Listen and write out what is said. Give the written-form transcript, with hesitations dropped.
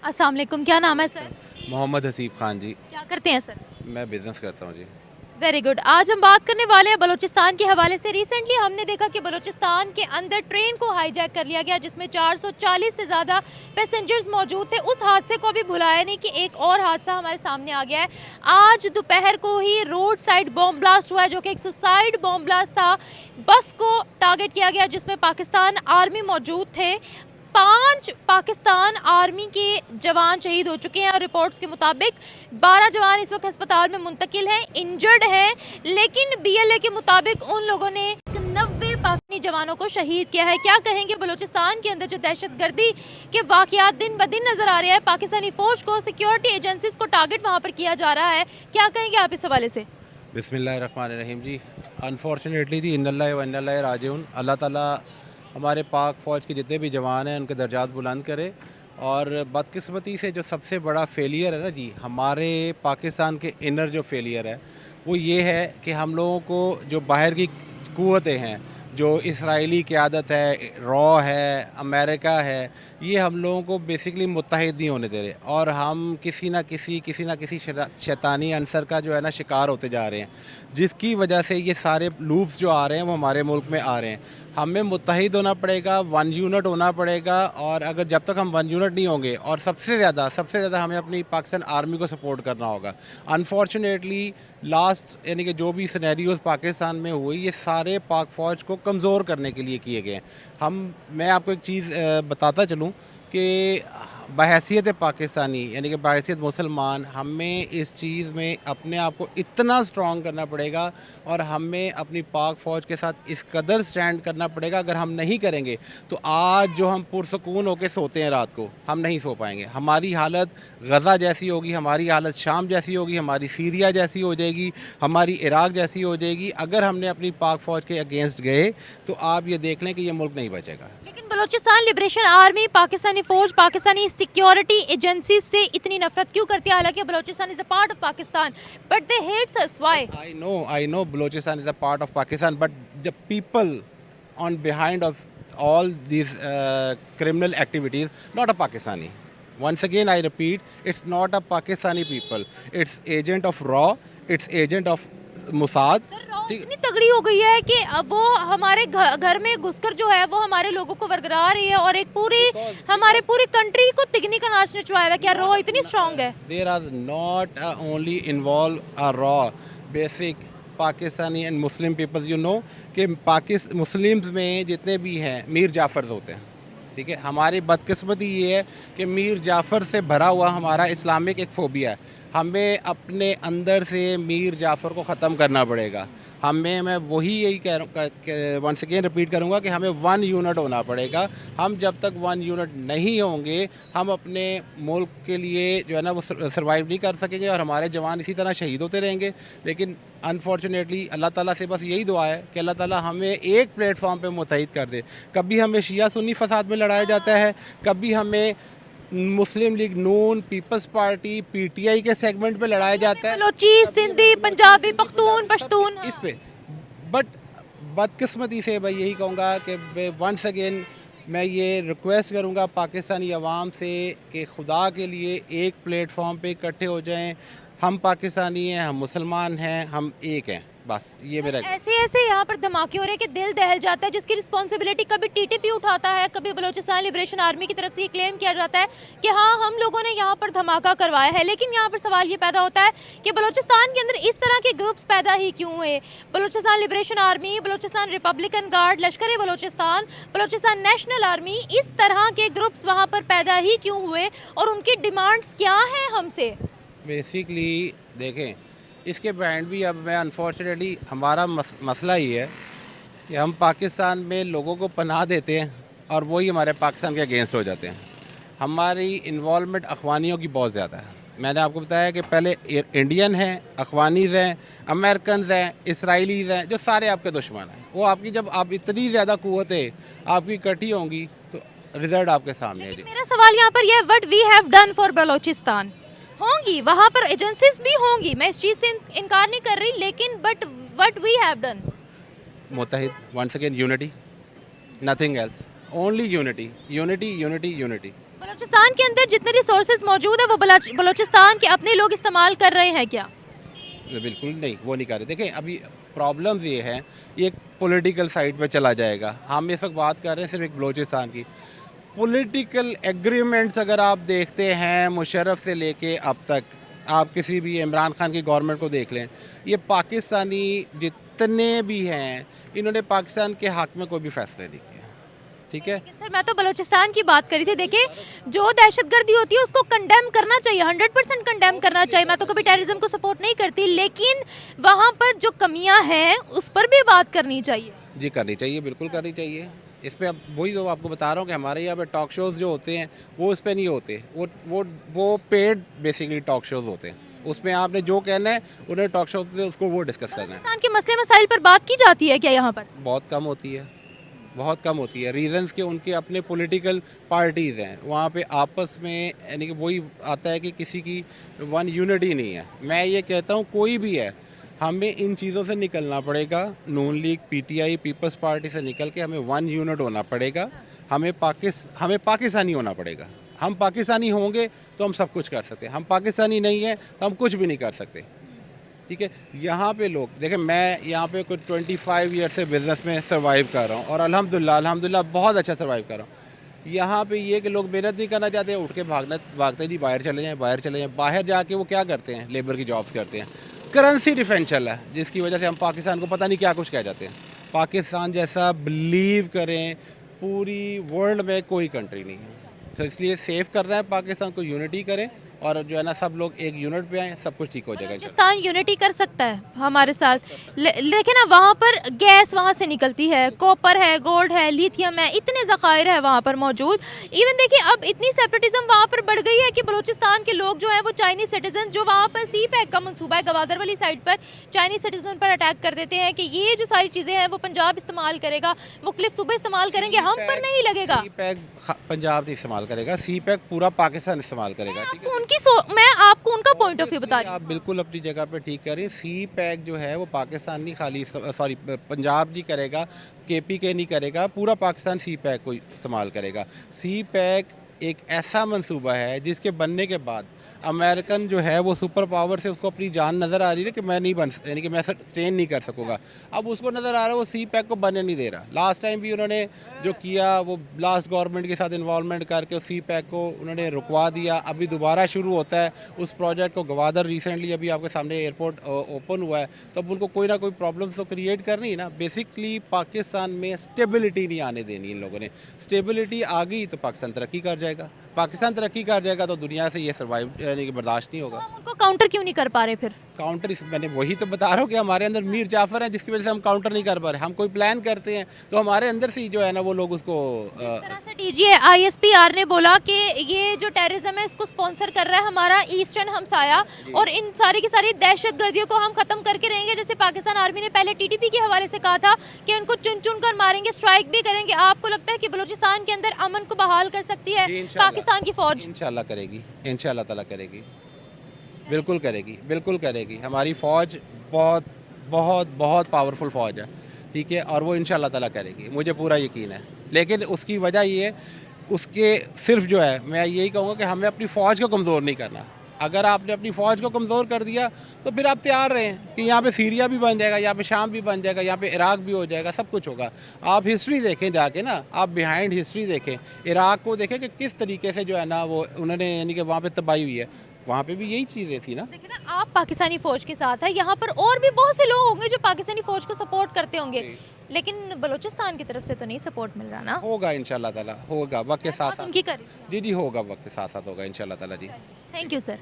अस्सलाम वालेकुम, क्या नाम है सर? मोहम्मद हसीब खान जी। क्या करते हैं सर? मैं बिज़नेस करता हूँ जी। Very good. आज हम बात करने वाले हैं बलूचिस्तान के हवाले से। रिसेंटली हमने देखा कि बलूचिस्तान के अंदर ट्रेन को हाईजैक कर लिया गया, जिसमें 440 से ज़्यादा पैसेंजर्स मौजूद थे। उस हादसे को अभी भुलाया नहीं कि एक और हादसा हमारे सामने आ गया है। आज दोपहर को ही रोड साइड बॉम्ब ब्लास्ट हुआ है, जो कि एक सुसाइड बॉम्ब ब्लास्ट था। बस को टारगेट किया गया, जिसमें पाकिस्तान आर्मी मौजूद थे। 5 पाकिस्तान आर्मी के जवान शहीद हो चुके हैं और रिपोर्ट्स के मुताबिक 12 जवान इस वक्त अस्पताल में मुंतकिल हैं, इंजर्ड हैं। लेकिन बीएलए के मुताबिक उन लोगों ने 90 पाकिस्तानी जवानों को शहीद किया है। क्या कहेंगे बलूचिस्तान के अंदर जो दहशतगर्दी के वाकयात दिन ब दिन नजर आ रहे हैं, पाकिस्तानी फौज को, सिक्योरिटी एजेंसीज को टारगेट वहाँ पर किया जा रहा है, क्या कहेंगे आप इस हवाले से? बिस्मिल्लाहिर्रहमानिर्रहीम जी। अनफॉर्चुनेटली जी, इन्नल्लाहि व इन्ना इलैहि राजिऊन। अल्लाह ताला हमारे पाक फ़ौज के जितने भी जवान हैं उनके दर्जात बुलंद करे। और बदकिस्मती से जो सबसे बड़ा फेलियर है ना जी, हमारे पाकिस्तान के इनर जो फेलियर है वो ये है कि हम लोगों को जो बाहर की क़ुव्वतें हैं, जो इसराइली क़यादत है, रॉ है, अमेरिका है, ये हम लोगों को बेसिकली मुत्तहिद नहीं होने दे रहे, और हम किसी ना किसी शैतानी अंसर का जो है ना शिकार होते जा रहे हैं, जिसकी वजह से ये सारे लूप्स जो आ रहे हैं वो हमारे मुल्क में आ रहे हैं। हमें मुत्तहिद होना पड़ेगा, वन यूनिट होना पड़ेगा। और अगर जब तक हम वन यूनिट नहीं होंगे, और सबसे ज़्यादा हमें अपनी पाकिस्तान आर्मी को सपोर्ट करना होगा। अनफॉर्चुनेटली लास्ट यानी कि जो भी सिनेरियोज़ पाकिस्तान में हुई, ये सारे पाक फ़ौज को कमज़ोर करने के लिए किए गए हैं। मैं आपको एक चीज़ बताता चलूँ कि बहैसियत पाकिस्तानी यानी कि बहैसियत मुसलमान, हमें इस चीज़ में अपने आप को इतना स्ट्रॉन्ग करना पड़ेगा, और हमें अपनी पाक फ़ौज के साथ इस कदर स्टैंड करना पड़ेगा। अगर हम नहीं करेंगे तो आज जो हम पुरसकून होकर सोते हैं रात को, हम नहीं सो पाएंगे। हमारी हालत गज़ा जैसी होगी, हमारी हालत शाम जैसी होगी, हमारी सीरिया जैसी हो जाएगी, हमारी इराक़ जैसी हो जाएगी। अगर हमने अपनी पाक फ़ौज के अगेंस्ट गए तो आप ये देख लें कि ये मुल्क नहीं बचेगा। लेकिन बलूचिस्तान लिबरेशन आर्मी, पाकिस्तानी फौज, पाकिस्तानी सिक्योरिटी एजेंसी से इतनी नफरत क्यों करती है? हालांकि Balochistan is a part of Pakistan, but they hates us. Why? I know Balochistan is a part of Pakistan, but the people on behind of all these criminal activities, not a Pakistani. Once again, I repeat, it's not a Pakistani people. It's agent of RAW, it's agent of Mossad. Sir, raw इतनी तगड़ी हो गई है कि अब वो हमारे घर में घुसकर जो है वो हमारे लोगों को वरगला रही है, और एक पूरी हमारे पूरी कंट्री को तिगनी का नाच नचवाया है। क्या रॉ इतनी स्ट्रांग है? There are not only involved a RAW, basic Pakistani and Muslim peoples, you know कि मुस्लिम्स में जितने भी हैं मीर जाफ़र होते हैं। ठीक है, हमारी बदकिस्मती ये है कि मीर जाफ़र से भरा हुआ हमारा इस्लामिक एक फ़ोबिया है। हमें अपने अंदर से मीर जाफ़र को ख़त्म करना पड़ेगा। मैं वही यही कह रहा, वंस अगेन रिपीट करूँगा कि हमें वन यूनिट होना पड़ेगा। हम जब तक वन यूनिट नहीं होंगे, हम अपने मुल्क के लिए जो है ना वो सर्वाइव नहीं कर सकेंगे, और हमारे जवान इसी तरह शहीद होते रहेंगे। लेकिन अनफॉर्चुनेटली अल्लाह ताला से बस यही दुआ है कि अल्लाह ताला हमें एक प्लेटफॉर्म पे मुत्तहिद कर दे। कभी हमें शिया सुन्नी फसाद में लड़ाया जाता है, कभी हमें मुस्लिम लीग नून, पीपल्स पार्टी, पीटीआई के सेगमेंट पे लड़ाया जाता है, बलोची, सिंधी, पंजाबी, पख्तून, पश्तून। इस पे। बट बदकिस्मती से मैं यही कहूँगा कि वंस अगेन मैं ये रिक्वेस्ट करूँगा पाकिस्तानी अवाम से कि खुदा के लिए एक प्लेटफॉर्म पे इकट्ठे हो जाएं। हम पाकिस्तानी हैं, हम मुसलमान हैं, हम एक हैं, बस ये मेरा। ऐसे ऐसे यहाँ पर धमाके हो रहे हैं कि दिल दहल जाता है, जिसकी रिस्पॉन्सिबिलिटी कभी टीटीपी उठाता है, कभी बलूचिस्तान लिबरेशन आर्मी की तरफ से ये क्लेम किया जाता है कि हाँ हम लोगों ने यहाँ पर धमाका करवाया है। लेकिन यहाँ पर सवाल ये पैदा होता है कि बलूचिस्तान के अंदर इस तरह के ग्रुप्स पैदा ही क्यों हुए? Balochistan liberation army, Balochistan Republican guard, लश्कर बलूचिस्तान, बलूचिस्तान नेशनल आर्मी, इस तरह के ग्रुप्स वहाँ पर पैदा ही क्यों हुए, और उनकी डिमांड्स क्या हैं हमसे? बेसिकली देखें, इसके बैंड भी अब मैं अनफॉर्चुनेटली हमारा मसला ही है कि हम पाकिस्तान में लोगों को पनाह देते हैं और वही हमारे पाकिस्तान के अगेंस्ट हो जाते हैं। हमारी इन्वॉल्वमेंट अखवानियों की बहुत ज़्यादा है। मैंने आपको बताया कि पहले इंडियन हैं, अखवानीज़ हैं, अमेरिकन हैं, इसराइलीज़ हैं, जो सारे आपके दुश्मन हैं। वो आपकी जब आप इतनी ज़्यादा क़ुव्वतें आपकी इकट्ठी होंगी तो रिजल्ट आपके सामने है। मेरा सवाल यहाँ पर यह, what we have done for Balochistan? होंगी वहाँ पर एजेंसीज भी होंगी, मैं इस चीज़ से इनकार नहीं कर रही, लेकिन but what we have done? मुत्तहिद, once again unity, nothing else, only unity, unity, unity, unity. Balochistan के अंदर जितने रिसोर्सेज मौजूद है वो बलूचिस्तान के अपने लोग इस्तेमाल कर रहे हैं क्या? बिल्कुल नहीं, वो नहीं कर रहे। देखें, अभी प्रॉब्लम्स ये हैं, ये एक पॉलिटिकल साइड पे चला जाएगा। हम इस वक्त बात कर रहे हैं सिर्फ एक बलूचिस्तान की। पॉलिटिकल एग्रीमेंट्स अगर आप देखते हैं मुशर्रफ से लेके अब तक, आप किसी भी इमरान खान की गवर्नमेंट को देख लें, ये पाकिस्तानी जितने भी हैं, इन्होंने पाकिस्तान के हक़ में कोई भी फैसले नहीं किया। ठीक है, लेकिन सर मैं तो बलूचिस्तान की बात करी थी। देखिए, जो दहशतगर्दी होती है उसको कंडेम करना चाहिए, 100% कंडेम करना चाहिए। मैं तो कभी टेररिज्म को सपोर्ट नहीं करती, लेकिन वहाँ पर जो कमियाँ हैं उस पर भी बात करनी चाहिए। जी करनी चाहिए, बिल्कुल करनी चाहिए। इस पे अब वही तो आपको बता रहा हूँ कि हमारे यहाँ पे टॉक शोज़ जो होते हैं वो उस पे नहीं होते, वो पेड बेसिकली टॉक शोज़ होते हैं। उसमें आपने जो कहना है उन्हें टॉक शो पे उसको वो डिस्कस करना है। बलूचिस्तान के मसले मसाइल पर बात की जाती है क्या यहाँ पर? बहुत कम होती है, बहुत कम होती है। रीजंस के उनके अपने पॉलिटिकल पार्टीज़ हैं, वहाँ पे आपस में यानी कि वही आता है कि किसी की वन यूनिटी नहीं है। मैं ये कहता हूँ कोई भी है, हमें इन चीज़ों से निकलना पड़ेगा। नून लीग, पीटीआई, पीपल्स पार्टी से निकल के हमें वन यूनिट होना पड़ेगा। हमें पाकिस्तानी होना पड़ेगा। हम पाकिस्तानी होंगे तो हम सब कुछ कर सकते हैं। हम पाकिस्तानी नहीं हैं तो हम कुछ भी नहीं कर सकते। ठीक है, यहाँ पे लोग देखें, मैं यहाँ पे कुछ 25 ईयर से बिज़नेस में सर्वाइव कर रहा हूँ और अल्हम्दुलिल्लाह बहुत अच्छा सर्वाइव कर रहा हूँ। यहाँ पे ये कि लोग मेहनत नहीं करना चाहते, उठ के भागते नहीं, बाहर चले जाएँ। बाहर जाके वो क्या करते हैं, लेबर की जॉब्स करते हैं। करेंसी डिफरेंशियल है जिसकी वजह से हम पाकिस्तान को पता नहीं क्या कुछ कह जाते हैं। पाकिस्तान जैसा बिलीव करें पूरी वर्ल्ड में कोई कंट्री नहीं है। तो इसलिए सेव कर रहा है पाकिस्तान को, यूनिटी करें और जो है ना सब लोग एक यूनिट पे आए, सब कुछ ठीक हो जाएगा। पाकिस्तान यूनिटी कर सकता है हमारे साथ, लेकिन ना वहाँ पर गैस वहाँ से निकलती है, कॉपर है, गोल्ड है, लिथियम है, इतने ज़खायर है वहाँ पर मौजूद। इवन देखिए अब इतनी सेपरेटिज्म वहाँ पर बढ़ गई है कि बलूचिस्तान के लोग जो है वो चाइनीज़ सिटीजन, जो वहाँ पर सी पैक का मनसूबा है गवादर वाली साइड पर, चाइनीज़ सिटीजन पर अटैक कर देते हैं कि ये जो सारी चीज़ें हैं वो पंजाब इस्तेमाल करेगा, मुख्तलिफ सूबे इस्तेमाल करेंगे, हम पर नहीं लगेगा। सी पैक पंजाब नहीं इस्तेमाल करेगा, सी पैक पूरा पाकिस्तान इस्तेमाल करेगा। ठीक है, मैं आपको उनका पॉइंट ऑफ व्यू बता रही हूँ। आप बिल्कुल अपनी जगह पे ठीक करें। सी पैक जो है वो पाकिस्तान नहीं खाली, सॉरी पंजाब नहीं करेगा, केपी के नहीं करेगा, पूरा पाकिस्तान सी पैक को इस्तेमाल करेगा। सी पैक एक ऐसा मंसूबा है जिसके बनने के बाद अमेरिकन जो है वो सुपर पावर से उसको अपनी जान नज़र आ रही है कि मैं नहीं बन, यानी कि मैं स्टेन नहीं कर सकूँगा। अब उसको नज़र आ रहा है वो सी पैक को बनने नहीं दे रहा। लास्ट टाइम भी उन्होंने जो किया वो लास्ट गवर्नमेंट के साथ इन्वॉल्वमेंट करके सी पैक को उन्होंने रुकवा दिया। अभी दोबारा शुरू होता है उस प्रोजेक्ट को। गवादर रिसेंटली अभी आपके सामने एयरपोर्ट ओपन हुआ है, तो अब उनको कोई ना कोई प्रॉब्लम्स तो क्रिएट करनी है ना। बेसिकली पाकिस्तान में स्टेबिलिटी नहीं आने देनी इन लोगों ने। स्टेबिलिटी आ गई तो पाकिस्तान तरक्की कर जाएगा, पाकिस्तान तरक्की कर जाएगा तो दुनिया से ये सर्वाइव यानी कि बर्दाश्त नहीं होगा। हम उनको काउंटर क्यों नहीं कर पा रहे फिर? काउंटर मैंने वही तो बता रहा हूँ कि हमारे अंदर मीर जाफर है जिसकी वजह से हम काउंटर नहीं कर पा रहे। हम कोई प्लान करते हैं तो हमारे अंदर से ही जो है ना वो लोग उसको डीजीए ISPR ने बोला कि ये जो टेररिज्म है इसको स्पॉन्सर कर रहा है हमारा ईस्टर्न हमसाया, और इन सारी की सारी दहशतगर्दियों को हम खत्म करके रहेंगे। जैसे पाकिस्तान आर्मी ने पहले TTP के हवाले से कहा था कि उनको चुन चुन कर मारेंगे, स्ट्राइक भी करेंगे। आपको लगता है कि बलूचिस्तान के अंदर अमन को बहाल कर सकती है पाकिस्तान की फौज? इंशाल्लाह करेगी, इंशाल्लाह ताला करेगी, बिल्कुल करेगी, बिल्कुल करेगी। हमारी फ़ौज बहुत बहुत बहुत पावरफुल फ़ौज है, ठीक है, और वो इंशाल्लाह ताला करेगी, मुझे पूरा यकीन है। लेकिन उसकी वजह ये है, उसके सिर्फ जो है मैं यही कहूँगा कि हमें अपनी फ़ौज को कमज़ोर नहीं करना। अगर आपने अपनी फ़ौज को कमज़ोर कर दिया तो फिर आप तैयार रहें कि यहाँ पे सीरिया भी बन जाएगा, यहाँ पे शाम भी बन जाएगा, यहाँ पे इराक़ भी हो जाएगा, सब कुछ होगा। आप हिस्ट्री देखें जाके ना, आप बिहाइंड हिस्ट्री देखें, इराक़ को देखें कि किस तरीके से जो है ना वो उन्होंने यानी कि वहाँ पे तबाही हुई है, वहाँ पे भी यही चीज़ें थी ना। देखिए ना, आप पाकिस्तानी फ़ौज के साथ है, यहाँ पर और भी बहुत से लोग होंगे जो पाकिस्तानी फ़ौज को सपोर्ट करते होंगे, लेकिन बलूचिस्तान की तरफ से तो नहीं सपोर्ट मिल रहा ना। होगा इंशाल्लाह ताला, होगा वक्त के साथ साथ। उनकी करें। जी होगा, वक्त के साथ साथ होगा इंशाल्लाह ताला जी। Thank you sir.